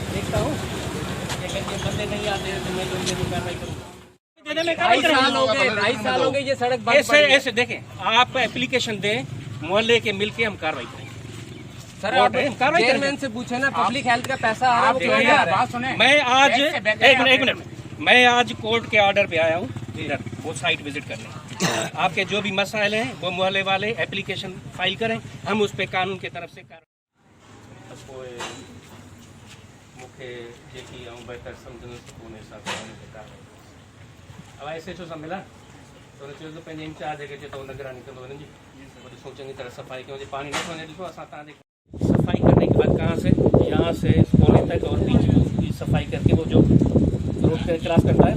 देखता हूँ बंदे नहीं आते तो मैं लोग कार्रवाई करूँगा। 2.5 साल हो गए ये सड़क बंद पड़ी है। ऐसे देखें, आप एप्लीकेशन दें, मोहल्ले के मिलके हम कार्रवाई करेंगे। सर आप चेयरमैन से पूछे ना, पब्लिक हेल्थ का पैसा आ रहा है। मैं आज एक मिनट मैं आज कोर्ट के ऑर्डर पे आया हूँ इधर वो साइट विजिट करने। आपके जो भी मसाइल हैं वो मोहल्ले वाले एप्लीकेशन फाइल करें, हम उस पर कानून की तरफ से मुख्य जेकी ऐं बहितर सम्झंदुसि कोन हिसाब सां अब ऐसे छो सम्मिला तो उन चयो त पंहिंजे इंचार्ज खे चए थो निगरानी कंदो हिननि जी, वरी ॾिसो चङी तरह सफ़ाई कयो, पानी नथो वञे। ॾिसो असां तव्हांजे सफाई करने के बाद कहाँ से यहाँ से कोने तक और बीच की सफाई करके वो जो रोड पे क्रॉस करता है